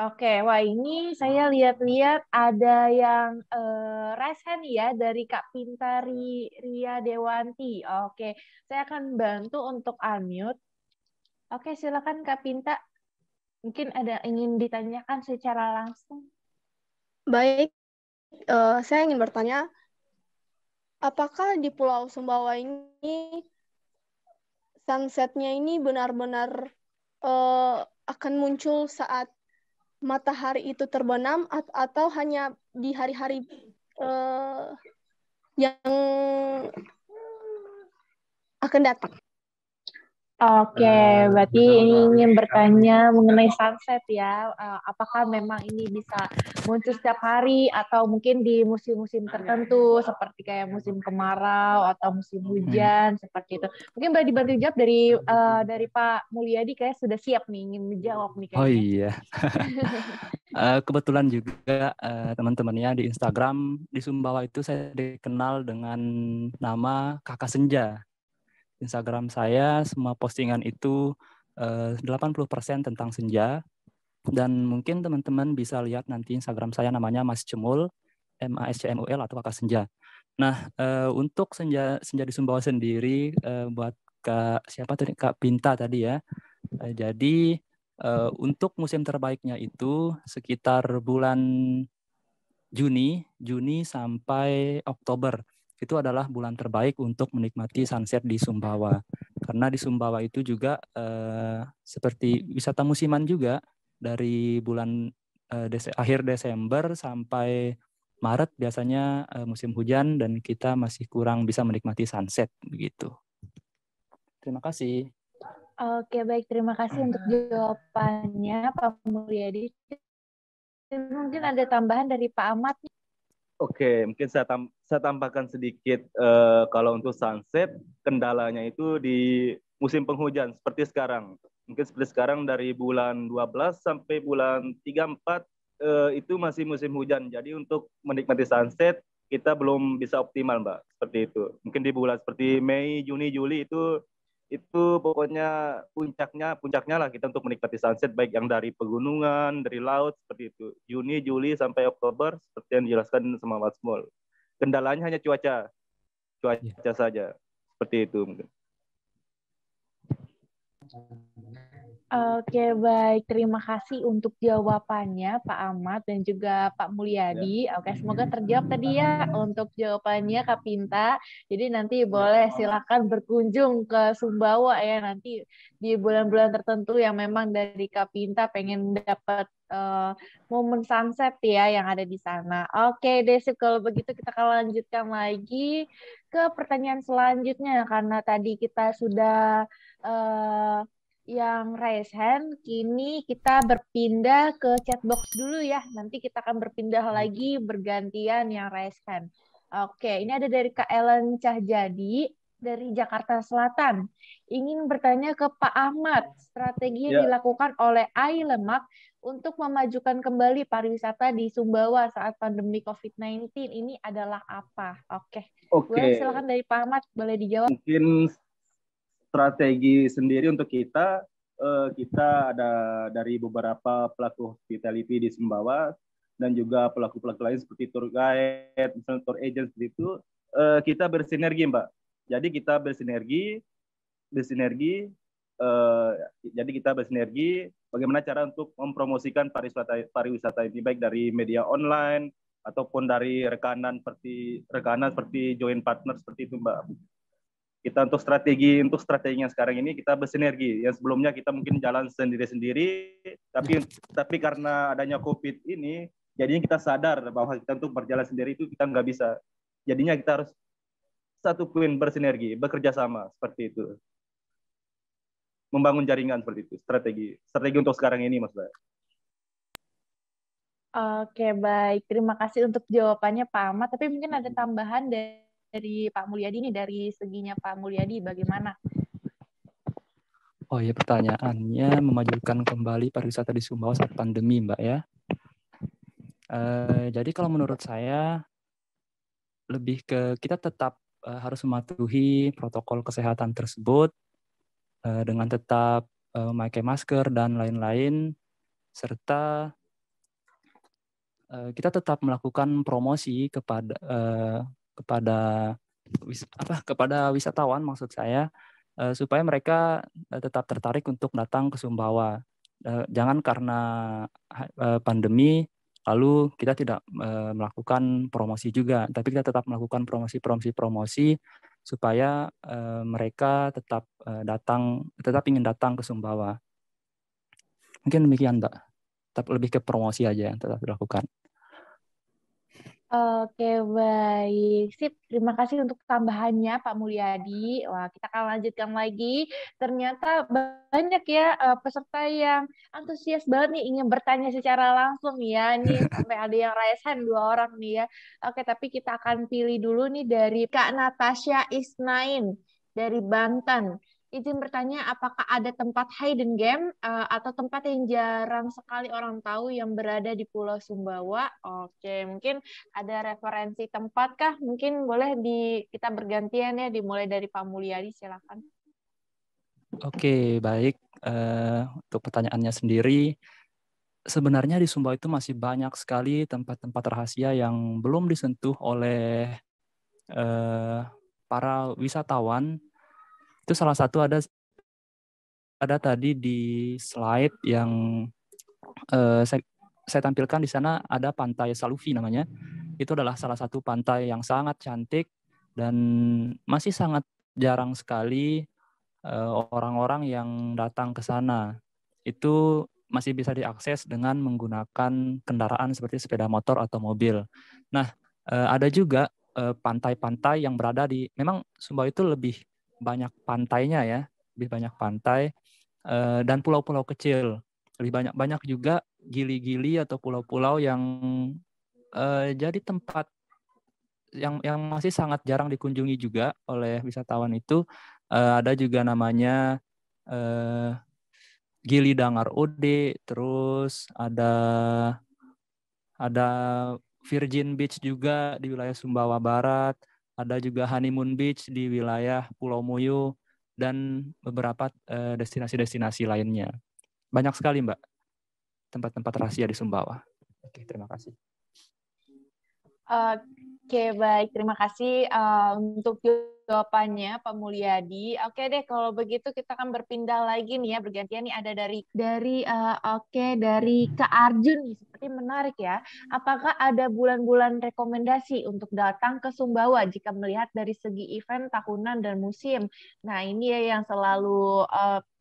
Oke, wah ini saya lihat-lihat ada yang raise hand ya dari Kak Pintari Ria Dewanti. Oke, saya akan bantu untuk unmute. Oke, silakan Kak Pinta. Mungkin ada ingin ditanyakan secara langsung. Baik, saya ingin bertanya, apakah di Pulau Sumbawa ini sunsetnya ini benar-benar akan muncul saat matahari itu terbenam atau hanya di hari-hari yang akan datang? Oke, berarti ingin bertanya mengenai sunset ya. Apakah memang ini bisa muncul setiap hari atau mungkin di musim-musim tertentu seperti kayak musim kemarau atau musim hujan seperti itu. Mungkin boleh dibantu jawab dari Pak Mulyadi, kayak sudah siap nih ingin menjawab nih Oh kayaknya. iya, kebetulan juga teman-temannya di Instagram di Sumbawa itu saya dikenal dengan nama Kakak Senja. Instagram saya semua postingan itu 80% tentang senja, dan mungkin teman-teman bisa lihat nanti Instagram saya namanya Mas Cemul, MASCMUL atau Kakak Senja. Nah, untuk senja di Sumbawa sendiri buat siapa tadi, Kak Pinta tadi ya. Jadi untuk musim terbaiknya itu sekitar bulan Juni sampai Oktober. Itu adalah bulan terbaik untuk menikmati sunset di Sumbawa. Karena di Sumbawa itu juga seperti wisata musiman juga, dari bulan akhir Desember sampai Maret biasanya musim hujan dan kita masih kurang bisa menikmati sunset begitu. Terima kasih. Oke, baik. Terima kasih untuk jawabannya Pak Mulyadi. Mungkin ada tambahan dari Pak Ahmad. Oke, mungkin saya tambahkan sedikit. Kalau untuk sunset, kendalanya itu di musim penghujan seperti sekarang. Mungkin seperti sekarang dari bulan 12 sampai bulan 3-4 itu masih musim hujan. Jadi untuk menikmati sunset kita belum bisa optimal, Mbak. Seperti itu. Mungkin di bulan seperti Mei, Juni, Juli itu pokoknya puncaknya lah kita untuk menikmati sunset, baik yang dari pegunungan, dari laut, seperti itu. Juni, Juli sampai Oktober seperti yang dijelaskan sama Mas Mul. Kendalanya hanya cuaca saja, seperti itu mungkin. Oke, baik. Terima kasih untuk jawabannya Pak Ahmad dan juga Pak Mulyadi. Oke, semoga terjawab tadi ya untuk jawabannya Kak Pinta. Jadi nanti boleh silakan berkunjung ke Sumbawa ya nanti di bulan-bulan tertentu yang memang dari Kak Pinta pengen dapat momen sunset ya yang ada di sana. Oke, Desip, kalau begitu kita akan lanjutkan lagi ke pertanyaan selanjutnya karena tadi kita sudah yang raise hand, kini kita berpindah ke chat box dulu ya. Nanti kita akan berpindah lagi bergantian yang raise hand. Oke, ini ada dari Kak Ellen Cahjadi dari Jakarta Selatan. Ingin bertanya ke Pak Ahmad, strategi yang dilakukan oleh AI Lemak untuk memajukan kembali pariwisata di Sumbawa saat pandemi COVID-19 ini adalah apa? Oke. Boleh silakan dari Pak Ahmad, boleh dijawab. Mungkin strategi sendiri untuk kita ada dari beberapa pelaku hospitality di Sumbawa dan juga pelaku-pelaku lain seperti tour guide, misalnya tour agent seperti itu, kita bersinergi, Mbak. Jadi kita bersinergi, jadi kita bersinergi bagaimana cara untuk mempromosikan pariwisata ini, baik dari media online ataupun dari rekanan seperti joint partner seperti itu, Mbak. Kita untuk strateginya sekarang ini kita bersinergi. Yang sebelumnya kita mungkin jalan sendiri-sendiri, tapi karena adanya COVID ini, jadinya kita sadar bahwa kita untuk berjalan sendiri itu kita nggak bisa. Jadinya kita harus satuin, bersinergi, bekerja sama seperti itu. Membangun jaringan seperti itu, strategi untuk sekarang ini, Mas. Oke, baik. Terima kasih untuk jawabannya Pak Ahmad. Tapi mungkin ada tambahan dari Pak Mulyadi nih, dari seginya Pak Mulyadi, bagaimana? Oh iya, pertanyaannya memajukan kembali pariwisata di Sumbawa saat pandemi, Mbak ya. Jadi kalau menurut saya lebih ke kita tetap harus mematuhi protokol kesehatan tersebut dengan tetap memakai masker dan lain-lain, serta kita tetap melakukan promosi kepada wisatawan, maksud saya, supaya mereka tetap tertarik untuk datang ke Sumbawa. Jangan karena pandemi lalu kita tidak melakukan promosi juga, tapi kita tetap melakukan promosi supaya mereka tetap ingin datang ke Sumbawa. Mungkin demikian, Mbak. Tetap lebih ke promosi aja yang tetap dilakukan. Oke, baik. Sip, terima kasih untuk tambahannya Pak Mulyadi. Wah, kita akan lanjutkan lagi. Ternyata banyak ya peserta yang antusias banget nih ingin bertanya secara langsung ya. Nih sampai ada yang raise hand 2 orang nih ya. Oke, tapi kita akan pilih dulu nih dari Kak Natasha Isnain dari Banten. Izin bertanya, apakah ada tempat hidden game atau tempat yang jarang sekali orang tahu yang berada di Pulau Sumbawa? Oke, mungkin ada referensi tempat kah? Mungkin boleh kita bergantian ya, dimulai dari Pak Mulyadi, silakan. Oke, baik. Untuk pertanyaannya sendiri, sebenarnya di Sumbawa itu masih banyak sekali tempat-tempat rahasia yang belum disentuh oleh para wisatawan. Itu salah satu ada tadi di slide yang saya tampilkan di sana, ada Pantai Saluvi namanya. Itu adalah salah satu pantai yang sangat cantik dan masih sangat jarang sekali orang-orang yang datang ke sana. Itu masih bisa diakses dengan menggunakan kendaraan seperti sepeda motor atau mobil. Nah, ada juga pantai-pantai yang berada memang Sumbawa itu lebih banyak pantainya ya, lebih banyak pantai dan pulau-pulau kecil. Lebih banyak juga gili-gili atau pulau-pulau yang jadi tempat yang masih sangat jarang dikunjungi juga oleh wisatawan itu. Ada juga namanya Gili Dangar Ode, terus ada Virgin Beach juga di wilayah Sumbawa Barat, ada juga Honeymoon Beach di wilayah Pulau Moyo, dan beberapa destinasi-destinasi lainnya. Banyak sekali, Mbak, tempat-tempat rahasia di Sumbawa. Oke, terima kasih. Oke, baik. Terima kasih untuk jawabannya, Pak Mulyadi. Oke deh, kalau begitu kita akan berpindah lagi nih ya, bergantian nih ada dari Kak Arjun nih. Seperti menarik ya. Apakah ada bulan-bulan rekomendasi untuk datang ke Sumbawa jika melihat dari segi event tahunan dan musim? Nah, ini ya yang selalu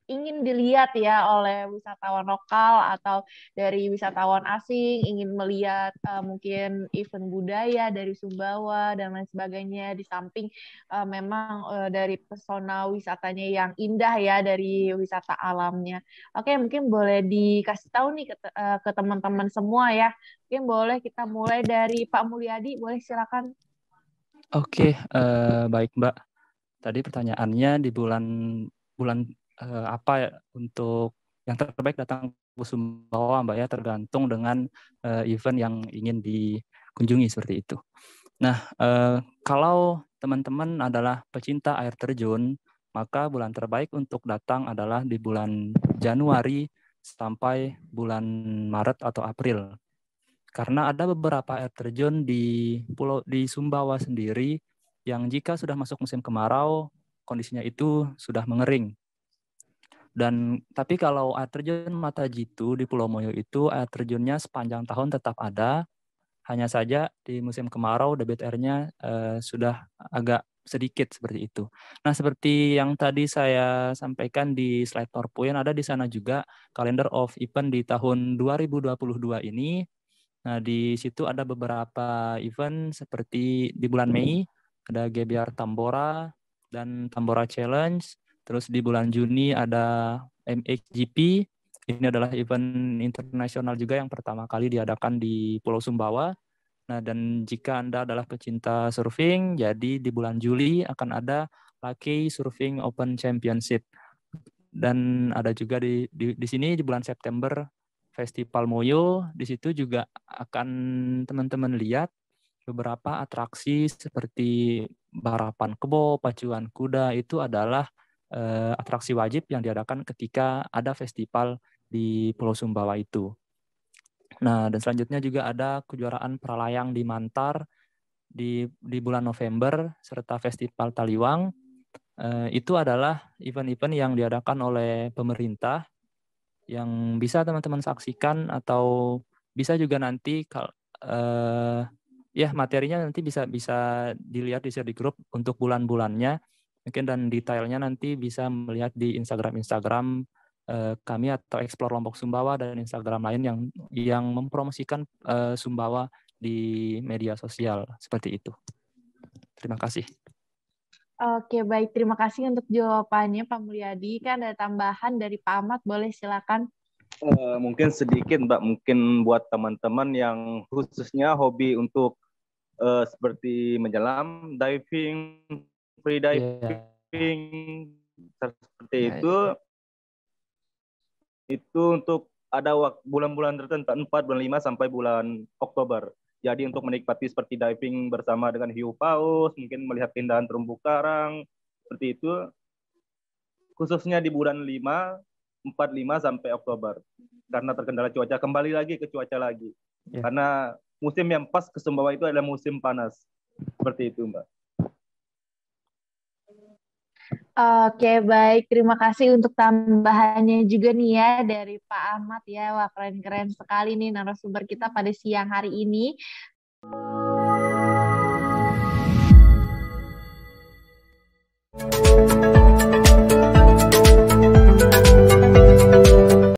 ingin dilihat ya oleh wisatawan lokal atau dari wisatawan asing, ingin melihat mungkin event budaya dari Sumbawa dan lain sebagainya, di samping memang dari pesona wisatanya yang indah ya, dari wisata alamnya. Oke, mungkin boleh dikasih tahu nih ke teman-teman semua ya. Mungkin boleh kita mulai dari Pak Mulyadi, boleh silakan. Oke, baik Mbak. Tadi pertanyaannya di bulan apa ya, untuk yang terbaik datang ke Sumbawa, Mbak ya, tergantung dengan event yang ingin dikunjungi seperti itu. Nah, kalau teman-teman adalah pecinta air terjun, maka bulan terbaik untuk datang adalah di bulan Januari sampai bulan Maret atau April. Karena ada beberapa air terjun di Sumbawa sendiri yang jika sudah masuk musim kemarau, kondisinya itu sudah mengering. Tapi kalau air terjun Mata Jitu di Pulau Moyo itu air terjunnya sepanjang tahun tetap ada, hanya saja di musim kemarau debit airnya sudah agak sedikit seperti itu. Nah, seperti yang tadi saya sampaikan di slide PowerPoint, ada di sana juga calendar of event di tahun 2022 ini. Nah, di situ ada beberapa event seperti di bulan Mei ada Gebiar Tambora dan Tambora Challenge. Terus di bulan Juni ada MXGP. Ini adalah event internasional juga yang pertama kali diadakan di Pulau Sumbawa. Nah, dan jika Anda adalah pecinta surfing, jadi di bulan Juli akan ada Lucky Surfing Open Championship. Dan ada juga di sini di bulan September Festival Moyo. Di situ juga akan teman-teman lihat beberapa atraksi seperti balapan kebo, pacuan kuda. Itu adalah atraksi wajib yang diadakan ketika ada festival di Pulau Sumbawa itu. Nah, dan selanjutnya juga ada kejuaraan pralayang di Mantar di bulan November serta Festival Taliwang. Itu adalah event-event yang diadakan oleh pemerintah yang bisa teman-teman saksikan atau bisa juga nanti ya materinya nanti bisa dilihat di share di grup untuk bulan-bulannya mungkin, dan detailnya nanti bisa melihat di Instagram kami atau Explore Lombok Sumbawa dan Instagram lain yang mempromosikan Sumbawa di media sosial seperti itu. Terima kasih. Oke, baik. Terima kasih untuk jawabannya Pak Mulyadi. Kan ada tambahan dari Pak Ahmad, boleh silakan. Mungkin sedikit Mbak, mungkin buat teman-teman yang khususnya hobi untuk seperti menyelam, diving, free diving, seperti itu untuk ada bulan-bulan tertentu, 4, bulan 5 sampai bulan Oktober. Jadi untuk menikmati seperti diving bersama dengan hiu paus, mungkin melihat keindahan terumbu karang, seperti itu, khususnya di bulan 4, 5 sampai Oktober. Karena terkendala cuaca, kembali lagi ke cuaca lagi. Karena musim yang pas ke Sumbawa itu adalah musim panas. Seperti itu, Mbak. Oke, baik. Terima kasih untuk tambahannya juga nih ya dari Pak Ahmad ya. Wah, keren-keren sekali nih narasumber kita pada siang hari ini.